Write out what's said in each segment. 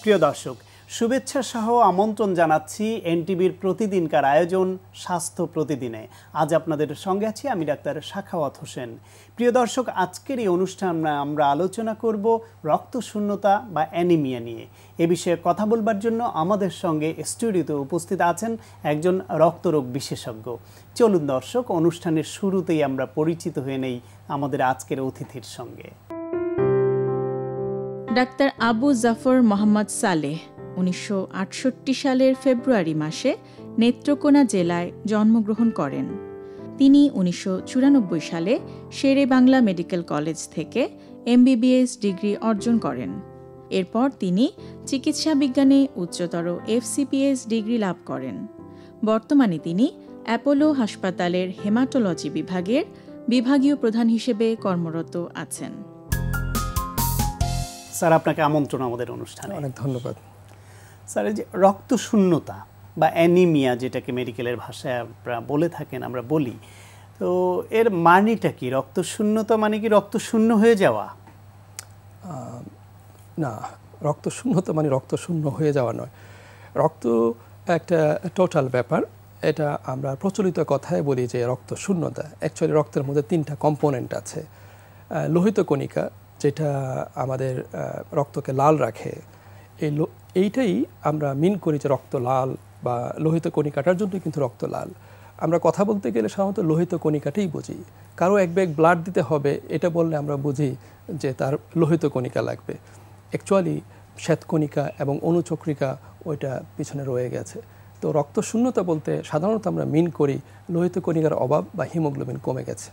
প্রিয় দর্শক, শুভেচ্ছা সহ আমন্ত্রণ জানাচ্ছি এনটিভির প্রতিদিনকার আয়োজন স্বাস্থ্য প্রতিদিনে। আজ আপনাদের সঙ্গে আছি আমি ডাক্তার সাখাওয়াত হোসেন। প্রিয় দর্শক, আজকের এই অনুষ্ঠানে আমরা আলোচনা করব রক্তশূন্যতা বা অ্যানিমিয়া নিয়ে। এ বিষয়ে কথা বলবার জন্য আমাদের সঙ্গে স্টুডিওতে উপস্থিত আছেন একজন রক্তরোগ বিশেষজ্ঞ। চলুন দর্শক, অনুষ্ঠানের শুরুতেই আমরা পরিচিত হয়ে নেই আমাদের আজকের অতিথির সঙ্গে। ডাক্তার আবু জাফর মোহাম্মদ সালেহ 1968 সালের ফেব্রুয়ারি মাসে নেত্রকোনা জেলায় জন্মগ্রহণ করেন। তিনি 1994 সালে শেরে বাংলা মেডিকেল কলেজ থেকে MBBS ডিগ্রি অর্জন করেন। এরপর তিনি চিকিৎসা বিজ্ঞানে উচ্চতর FCPS ডিগ্রি লাভ করেন। বর্তমানে তিনি অ্যাপোলো হাসপাতালের হেমাটোলজি বিভাগের বিভাগীয় প্রধান হিসেবে কর্মরত আছেন। স্যার, আপনাকে আমন্ত্রণ আমাদের অনুষ্ঠানে। অনেক ধন্যবাদ। স্যার, এই যে রক্তশূন্যতা বা অ্যানিমিয়া, যেটাকে মেডিকেলের ভাষায় আপনারা বলে থাকেন, আমরা বলি, তো এর মানেটা কি? রক্তশূন্যতা মানে কি রক্তশূন্য হয়ে যাওয়া? না, রক্তশূন্যতা মানে রক্তশূন্য হয়ে যাওয়া নয়। রক্ত একটা টোটাল ব্যাপার। এটা আমরা প্রচলিত কথায় বলি যে রক্তশূন্যতা। অ্যাকচুয়ালি রক্তের মধ্যে 3টা কম্পোনেন্ট আছে। লোহিত কণিকা, যেটা আমাদের রক্তকে লাল রাখে, এইটাই আমরা মিন করি যে রক্ত লাল বা লোহিত কণিকাটার জন্য কিন্তু রক্ত লাল। আমরা কথা বলতে গেলে সাধারণত লোহিত কণিকাটাই বুঝি। কারো এক ব্যাগ ব্লাড দিতে হবে এটা বললে আমরা বুঝি যে তার লোহিত কণিকা লাগবে। অ্যাকচুয়ালি শ্বেতকণিকা এবং অনুচক্রিকা ওইটা পিছনে রয়ে গেছে। তো রক্তশূন্যতা বলতে সাধারণত আমরা মিন করি লোহিত কণিকার অভাব বা হিমোগ্লোবিন কমে গেছে।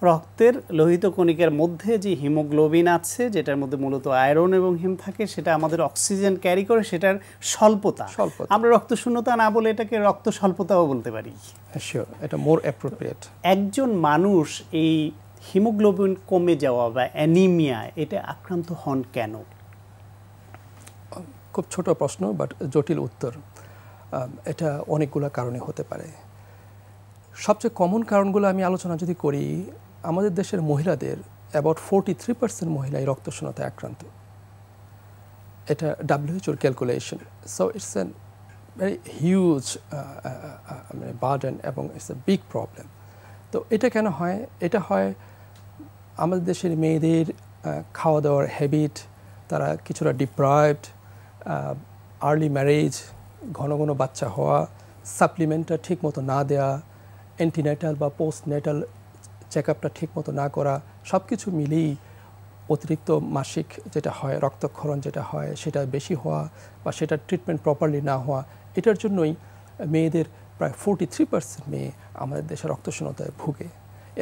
রক্তের লোহিত কণিকার মধ্যে যে হিমোগ্লোবিন আছে, যেটার মধ্যে মূলত আয়রন এবং হিম থাকে, সেটা আমাদের অক্সিজেন ক্যারি করে, সেটার স্বল্পতা। আমরা রক্তশূন্যতা না বলে এটাকে রক্ত স্বল্পতাও বলতে পারি। শিওর, এটা মোর অ্যাপ্রোপ্রিয়েট। একজন মানুষ এই হিমোগ্লোবিন কমে যাওয়া বা অ্যানিমিয়া, এটা আক্রান্ত হন কেন? খুব ছোট প্রশ্ন, বাট জটিল উত্তর। এটা অনেকগুলো কারণে হতে পারে। সবচেয়ে কমন কারণগুলো আমি আলোচনা যদি করি, আমাদের দেশের মহিলাদের অ্যাবাউট 43% মহিলাই রক্তশূন্যতায় আক্রান্ত। এটা WHO calculation. So it's a very huge burden এবং ইটস এ বিগ প্রবলেম। তো এটা কেন হয়? এটা হয় আমাদের দেশের মেয়েদের খাওয়া দাওয়ার হ্যাবিট, তারা কিছুটা ডিপ্রাইভড, আর্লি ম্যারেজ, ঘন ঘন বাচ্চা হওয়া, সাপ্লিমেন্টটা ঠিক মতো না দেওয়া, অ্যান্টিনেটাল বা পোস্টনেটাল চেক আপটা ঠিক মতো না করা, সব কিছু মিলিয়েই অতিরিক্ত মাসিক যেটা হয়, রক্তক্ষরণ যেটা হয়, সেটা বেশি হওয়া বা সেটার ট্রিটমেন্ট প্রপারলি না হওয়া, এটার জন্যই মেয়েদের প্রায় 43% মেয়ে আমাদের দেশে রক্তশূন্যতায় ভুগে।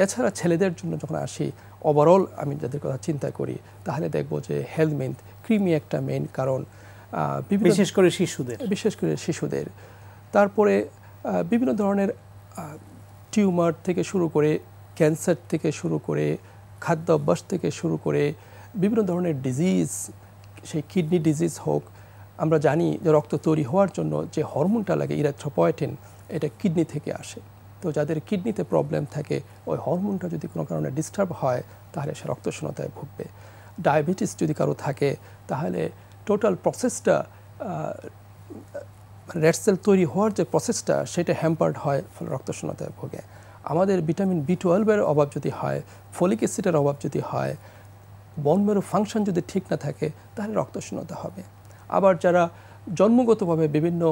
এছাড়া ছেলেদের জন্য যখন আসি, ওভারঅল আমি যাদের কথা চিন্তা করি, তাহলে দেখবো যে হেলথ ক্রিমি একটা মেইন কারণ, বিশেষ করে শিশুদের। তারপরে বিভিন্ন ধরনের টিউমার থেকে শুরু করে, ক্যান্সার থেকে শুরু করে, খাদ্য অভ্যাস থেকে শুরু করে বিভিন্ন ধরনের ডিজিজ, সেই কিডনি ডিজিজ হোক। আমরা জানি যে রক্ত তৈরি হওয়ার জন্য যে হরমোনটা লাগে ইরিথ্রোপয়েটিন, এটা কিডনি থেকে আসে। তো যাদের কিডনিতে প্রবলেম থাকে, ওই হরমোনটা যদি কোনো কারণে ডিস্টার্ব হয়, তাহলে সে রক্তশূন্যতায় ভুগবে। ডায়াবেটিস যদি কারো থাকে, তাহলে টোটাল প্রসেসটা, রেড সেল তৈরি হওয়ার যে প্রসেসটা, সেটা হ্যাম্পার্ড হয়, ফলে রক্তশূন্যতায় ভোগে। আমাদের ভিটামিন B12 অভাব যদি হয়, ফলিক অ্যাসিডের অভাব যদি হয়, বোন ম্যারো ফাংশন যদি ঠিক না থাকে, তাহলে রক্তশূন্যতা হবে। আবার যারা জন্মগতভাবে বিভিন্ন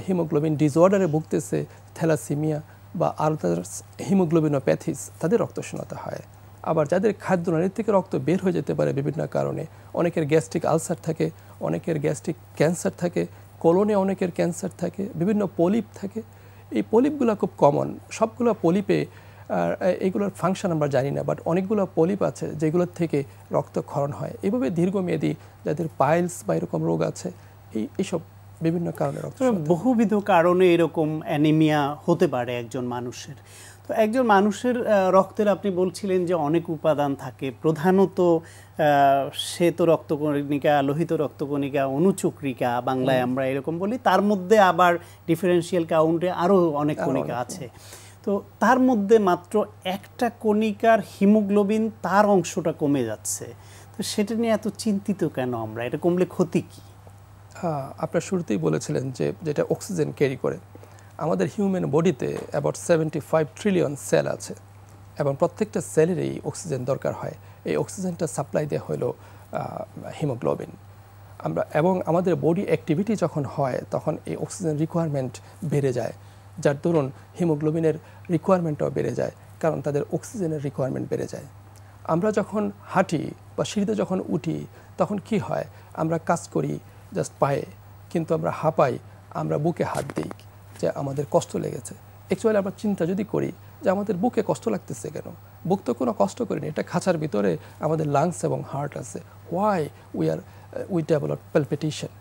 হিমোগ্লোবিন ডিসঅর্ডারে ভুগতেছে, থ্যালাসেমিয়া বা আদার্স হিমোগ্লোবিনোপ্যাথিস, তাদের রক্তশূন্যতা হয়। আবার যাদের খাদ্যনালী থেকে রক্ত বের হয়ে যেতে পারে বিভিন্ন কারণে, অনেকের গ্যাস্ট্রিক আলসার থাকে, অনেকের গ্যাস্ট্রিক ক্যান্সার থাকে, কোলনে অনেকের ক্যান্সার থাকে, বিভিন্ন পলিপ থাকে। এই পলিপগুলো খুব কমন। সবগুলো পলিপে এইগুলোর ফাংশন আমরা জানি না, বাট অনেকগুলো পলিপ আছে যেগুলোর থেকে রক্তক্ষরণ হয়। এইভাবে দীর্ঘমেয়াদী যাদের পাইলস বা এরকম রোগ আছে, এইসব বিভিন্ন কারণে বহুবিধ কারণে এরকম অ্যানিমিয়া হতে পারে একজন মানুষের। তো একজন মানুষের রক্তের আপনি বলছিলেন যে অনেক উপাদান থাকে, প্রধানত শ্বেত রক্তকণিকা, লোহিত রক্তকণিকা, অনুচক্রিকা বাংলায় আমরা এরকম বলি। তার মধ্যে আবার ডিফারেন্সিয়াল কাউন্টে আরও অনেক কণিকা আছে। তো তার মধ্যে মাত্র একটা কণিকার হিমোগ্লোবিন, তার অংশটা কমে যাচ্ছে। তো সেটা নিয়ে এত চিন্তিত কেন আমরা? এটা কমলে ক্ষতি কি? আপনার শুরুতেই বলেছিলেন যে যেটা অক্সিজেন ক্যারি করে, আমাদের হিউম্যান বডিতে অ্যাবাউট 75 ট্রিলিয়ন সেল আছে এবং প্রত্যেকটা সেলেরই অক্সিজেন দরকার হয়। এই অক্সিজেনটা সাপ্লাই দেওয়া হলো হিমোগ্লোবিন। এবং আমাদের বডি অ্যাক্টিভিটি যখন হয় তখন এই অক্সিজেন রিকোয়ারমেন্ট বেড়ে যায়, যার দরুন হিমোগ্লোবিনের রিকোয়ারমেন্টটাও বেড়ে যায়, কারণ তাদের অক্সিজেনের রিকোয়ারমেন্ট বেড়ে যায়। আমরা যখন হাঁটি বা সিঁড়িতে যখন উঠি তখন কি হয়, আমরা কাজ করি জাস্ট পায়ে, কিন্তু আমরা হাঁপাই, আমরা বুকে হাত দিই যে আমাদের কষ্ট লেগেছে। অ্যাকচুয়ালি আমরা চিন্তা যদি করি যে আমাদের বুকে কষ্ট লাগতেছে কেন, বুক তো কোনো কষ্ট করিনি, এটা খাঁচার ভিতরে আমাদের লাংস এবং হার্ট আছে। Why we develop palpitation?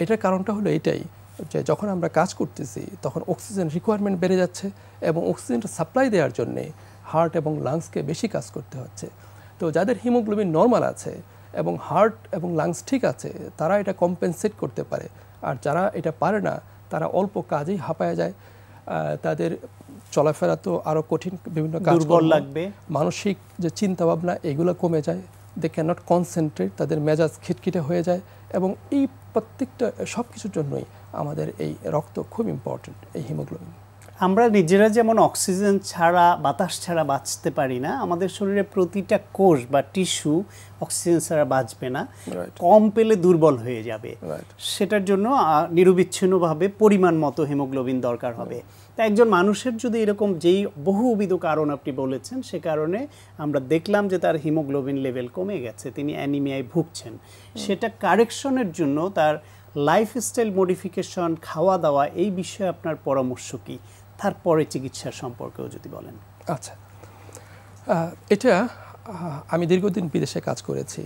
এটার কারণটা হলো এটাই যে যখন আমরা কাজ করতেছি তখন অক্সিজেন রিকোয়ারমেন্ট বেড়ে যাচ্ছে এবং অক্সিজেনটা সাপ্লাই দেওয়ার জন্যে হার্ট এবং লাংসকে বেশি কাজ করতে হচ্ছে। তো যাদের হিমোগ্লোবিন নর্মাল আছে এবং হার্ট এবং লাংস ঠিক আছে, তারা এটা কম্পেনসেট করতে পারে। আর যারা এটা পারে না, তারা অল্প কাজেই হাঁপায় যায়, তাদের চলাফেরা তো আরও কঠিন, বিভিন্ন কাজ লাগবে, মানসিক যে চিন্তা ভাবনা এগুলো কমে যায়, দে ক্যান নট কনসেন্ট্রেট, তাদের মেজাজ খিটখিটে হয়ে যায়। এবং এই প্রত্যেকটা সব কিছুর জন্যই আমাদের এই রক্ত খুব ইম্পর্টেন্ট, এই হিমোগ্লোবিন। আমরা নিজেরা যেমন অক্সিজেন ছাড়া, বাতাস ছাড়া বাঁচতে পারি না, আমাদের শরীরে প্রতিটা কোষ বা টিস্যু অক্সিজেন ছাড়া বাঁচবে না, কম পেলে দুর্বল হয়ে যাবে। সেটার জন্য নিরবিচ্ছিন্নভাবে পরিমাণ মতো হিমোগ্লোবিন দরকার হবে। তা একজন মানুষের যদি এরকম যেই বহুবিধ কারণ আপনি বলেছেন, সে কারণে আমরা দেখলাম যে তার হিমোগ্লোবিন লেভেল কমে গেছে, তিনি অ্যানিমিয়ায় ভুগছেন, সেটা কারেকশনের জন্য তার লাইফস্টাইল মডিফিকেশন, খাওয়া দাওয়া, এই বিষয়ে আপনার পরামর্শ কি? তারপরে চিকিৎসা সম্পর্কেও যদি বলেন। আচ্ছা, এটা আমি দীর্ঘদিন বিদেশে কাজ করেছি,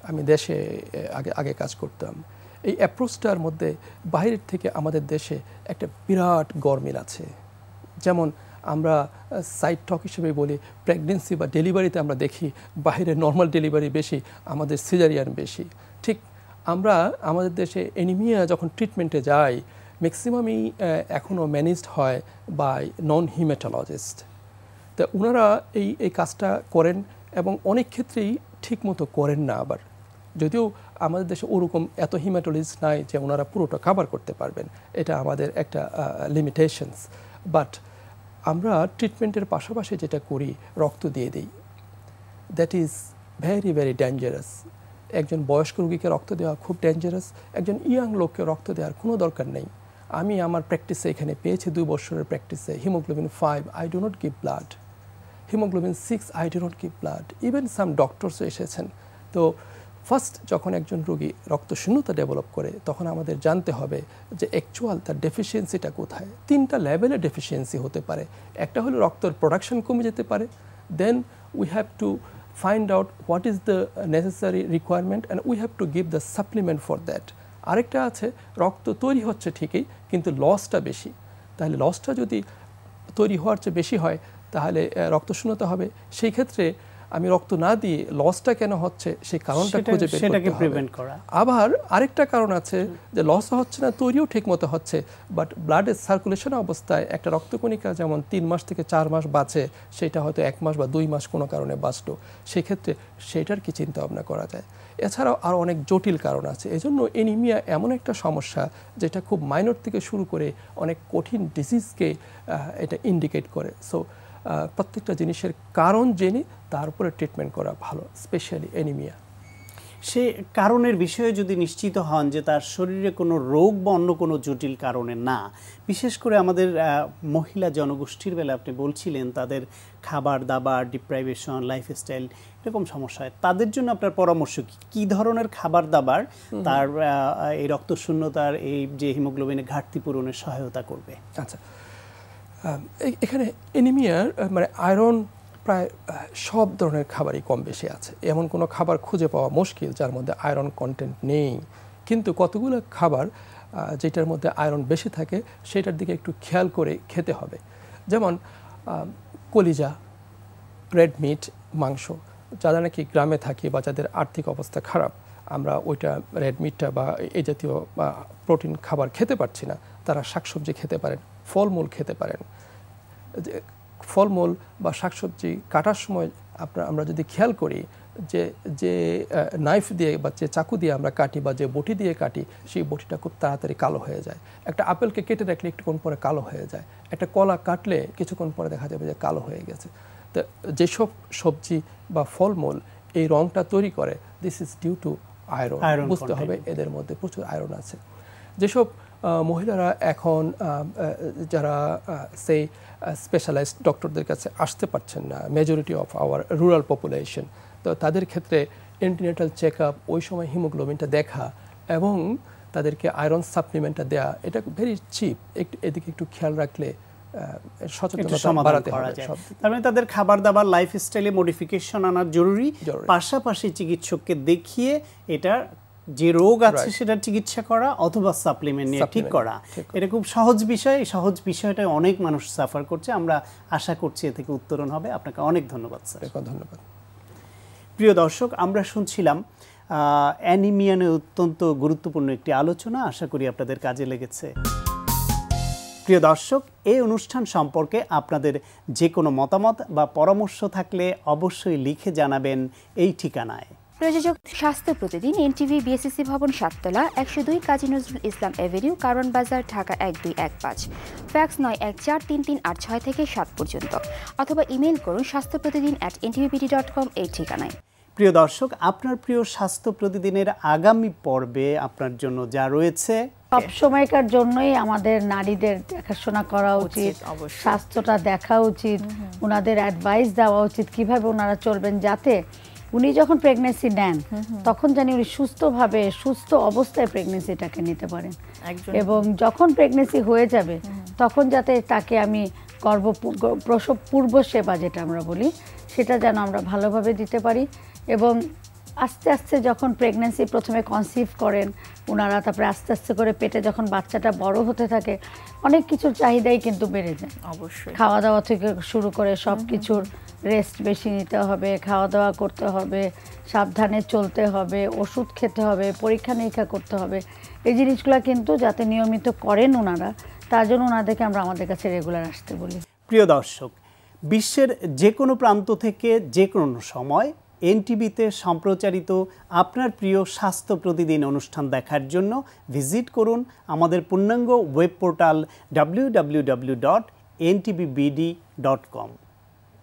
আমি দেশে আগে কাজ করতাম। এই অ্যাপ্রোচটার মধ্যে বাইরের থেকে আমাদের দেশে একটা বিরাট গরমিল আছে। যেমন আমরা সাইড টক হিসেবে বলি, প্রেগনেন্সি বা ডেলিভারিতে আমরা দেখি বাইরে নর্মাল ডেলিভারি বেশি, আমাদের সিজারিয়ান বেশি। ঠিক আমরা আমাদের দেশে অ্যানিমিয়া যখন ট্রিটমেন্টে যাই, ম্যাক্সিমামই এখনও ম্যানেজড হয় বাই নন হিমেটোলজিস্ট। তা ওনারা এই কাজটা করেন এবং অনেক ক্ষেত্রেই ঠিক মতো করেন না। আবার যদিও আমাদের দেশে ওরকম এত হিমেটোলজিস্ট নাই যে ওনারা পুরোটা কভার করতে পারবেন, এটা আমাদের একটা লিমিটেশনস। বাট আমরা ট্রিটমেন্টের পাশাপাশি যেটা করি, রক্ত দিয়ে দিই, that is very very dangerous. একজন বয়স্ক রোগীকে রক্ত দেওয়া খুব ডেঞ্জারাস, একজন ইয়াং লোককে রক্ত দেওয়ার কোনো দরকার নেই। আমি আমার প্র্যাকটিসে এখানে পেয়েছি 2 বছরের প্র্যাকটিসে, haemoglobin 5 I do not give blood, haemoglobin 6 I do not give blood, even some ডক্টরসও এসেছেন। তো ফার্স্ট যখন একজন রোগী রক্তশূন্যতা ডেভেলপ করে, তখন আমাদের জানতে হবে যে অ্যাকচুয়াল তার ডেফিসিয়েন্সিটা কোথায়। 3টা লেভেলে ডেফিসিয়েন্সি হতে পারে। একটা হলো রক্তের প্রোডাকশন কমে যেতে পারে, then we have to find out what is the necessary requirement and we have to give the supplement for that. আরেকটা আছে, রক্ত তৈরি হচ্ছে ঠিকই কিন্তু লসটা বেশি। তাহলে লসটা যদি তৈরি হওয়ার চেয়ে বেশি হয় তাহলে রক্তশূন্যতা হবে। সেই ক্ষেত্রে আমি রক্ত না দিয়ে লসটা কেন হচ্ছে সেই কারণটা খুঁজে বের করতে হবে। আবার আরেকটা কারণ আছে যে লস হচ্ছে না, তৈরিও ঠিকমতো হচ্ছে, বাট ব্লাডের সার্কুলেশন অবস্থায় একটা রক্তকণিকা যেমন 3 মাস থেকে 4 মাস বাঁচে, সেটা হয়তো 1 মাস বা 2 মাস কোনো কারণে বাঁচলো, সেক্ষেত্রে সেটার কি চিন্তা ভাবনা করা যায়। এছাড়াও আরও অনেক জটিল কারণ আছে। এজন্য এনিমিয়া এমন একটা সমস্যা যেটা খুব মাইনর থেকে শুরু করে অনেক কঠিন ডিজিজকে এটা ইন্ডিকেট করে। সো প্রত্যেকটা জিনিসের কারণ জেনে তারপরে ট্রিটমেন্ট করা ভালো, স্পেশালি অ্যানিমিয়া। সে কারণের বিষয়ে যদি নিশ্চিত হন যে তার শরীরে কোনো রোগ বা অন্য কোনো জটিল কারণে না, বিশেষ করে আমাদের মহিলা জনগোষ্ঠীর বেলা আপনি বলছিলেন তাদের খাবার দাবার, ডিপ্রাইভেশন, লাইফস্টাইল এরকম সমস্যা হয়, তাদের জন্য আপনার পরামর্শ কী ধরনের খাবার দাবার তার এই রক্তশূন্যতার, এই যে হিমোগ্লোবিনের ঘাটতি পূরণের সহায়তা করবে? আচ্ছা, এখানে অ্যানিমিয়ার মানে আয়রন প্রায় সব ধরনের খাবারই কম বেশি আছে। এমন কোনো খাবার খুঁজে পাওয়া মুশকিল যার মধ্যে আয়রন কন্টেন্ট নেই। কিন্তু কতগুলো খাবার যেটার মধ্যে আয়রন বেশি থাকে সেটার দিকে একটু খেয়াল করে খেতে হবে। যেমন কলিজা, রেড মিট, মাংস। যারা নাকি গ্রামে থাকি বা যাদের আর্থিক অবস্থা খারাপ, আমরা ওইটা রেড মিটটা বা এই জাতীয় প্রোটিন খাবার খেতে পারছি না, তারা শাকসবজি খেতে পারেন, ফলমূল খেতে পারেন। ফলমূল বা শাকসবজি কাটার সময় আমরা যদি খেয়াল করি যে যে নাইফ দিয়ে বা যে চাকু দিয়ে আমরা কাটি বা যে বটি দিয়ে কাটি সেই বটিটা খুব তাড়াতাড়ি কালো হয়ে যায়। একটা আপেলকে কেটে রাখলে একটুক্ষণ পরে কালো হয়ে যায়, একটা কলা কাটলে কিছুক্ষণ পরে দেখা যাবে যে কালো হয়ে গেছে। তো যেসব সবজি বা ফলমূল এই রংটা তৈরি করে, this is due to iron. বুঝতে হবে এদের মধ্যে প্রচুর আয়রন আছে। যেসব মহিলারা এখন যারা সেই স্পেশালাইজড ডক্টরদের কাছে আসতে পারছেন না, majority of our rural population, তো তাদের ক্ষেত্রে অ্যান্টিনেটাল চেক আপ, ওই সময় হিমোগ্লোবিনটা দেখা এবং তাদেরকে আয়রন সাপ্লিমেন্টটা দেওয়া, এটা ভেরি চিপ। এদিকে একটু খেয়াল রাখলে সচেতনতা বাড়াতে হবে। তার মানে তাদের খাবার দাবার লাইফস্টাইলে মডিফিকেশন আনা জরুরি, পাশাপাশি চিকিৎসককে দেখিয়ে এটা যে রোগ আছে সেটার চিকিৎসা করা অথবা সাপ্লিমেন্ট নিয়ে ঠিক করা। এটা খুব সহজ বিষয়, এই সহজ বিষয়টা অনেক মানুষ সাফার করছে। আমরা আশা করছি এ থেকে উত্তরণ হবে। আপনাকে অনেক ধন্যবাদ স্যার। ধন্যবাদ। প্রিয় দর্শক, আমরা শুনছিলাম অ্যানিমিয়া নিয়ে অত্যন্ত গুরুত্বপূর্ণ একটি আলোচনা। আশা করি আপনাদের কাজে লেগেছে। প্রিয় দর্শক, এই অনুষ্ঠান সম্পর্কে আপনাদের যে কোনো মতামত বা পরামর্শ থাকলে অবশ্যই লিখে জানাবেন এই ঠিকানায়। প্রযোজক স্বাস্থ্য প্রতিদিন, এনটিভি, বিএসসি ভবন, 7 তলা, 102 কাজী নজরুল ইসলাম এভিনিউ, কারওয়ান বাজার, ঢাকা 1215। ফ্যাক্স 914338 থেকে 7 পর্যন্ত, অথবা ইমেইল করুন স্বাস্থ্যপ্রতিদিন@ntvpt.com এই ঠিকানায়। প্রিয় দর্শক, আপনার প্রিয় স্বাস্থ্য প্রতিদিনের আগামী পর্বে আপনার জন্য যা রয়েছে, সব সময়কার জন্যই আমাদের নারীদের দেখাশোনা করা উচিত, স্বাস্থ্যটা দেখা উচিত, ওনাদের অ্যাডভাইস দেওয়া উচিত কিভাবে ওনারা চলবেন, যাতে উনি যখন প্রেগনেন্সি নেন তখন জানি উনি সুস্থভাবে সুস্থ অবস্থায় প্রেগনেন্সিটাকে নিতে পারেন, এবং যখন প্রেগনেন্সি হয়ে যাবে তখন যাতে তাকে আমি প্রসব পূর্ব সেবা যেটা আমরা বলি সেটা যেন আমরা ভালোভাবে দিতে পারি। এবং আস্তে আস্তে যখন প্রেগনেন্সি প্রথমে কনসিভ করেন ওনারা, তারপরে আস্তে আস্তে করে পেটে যখন বাচ্চাটা বড় হতে থাকে অনেক কিছুর চাহিদাই কিন্তু বেড়ে যায়। অবশ্যই খাওয়া দাওয়া থেকে শুরু করে সব কিছুর রেস্ট বেশি নিতে হবে, খাওয়া দাওয়া করতে হবে, সাবধানে চলতে হবে, ওষুধ খেতে হবে, পরীক্ষা নিরীক্ষা করতে হবে। এই জিনিসগুলো কিন্তু যাতে নিয়মিত করেন ওনারা, তার জন্য ওনাদেরকে আমরা আমাদের কাছে রেগুলার আসতে বলি। প্রিয় দর্শক, বিশ্বের যে কোনো প্রান্ত থেকে যে কোনো সময় এনটিভিতে সম্প্রচারিত আপনার প্রিয় স্বাস্থ্য প্রতিদিন অনুষ্ঠান দেখার জন্য ভিজিট করুন আমাদের পূর্ণাঙ্গ ওয়েব পোর্টাল www.ntvbd.com।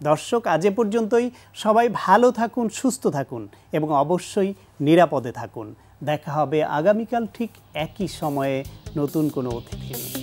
দর্শক, আজ এ পর্যন্তই। সবাই ভালো থাকুন, সুস্থ থাকুন এবং অবশ্যই নিরাপদে থাকুন। দেখা হবে আগামীকাল ঠিক একই সময়ে নতুন কোনো অতিথি নিয়ে।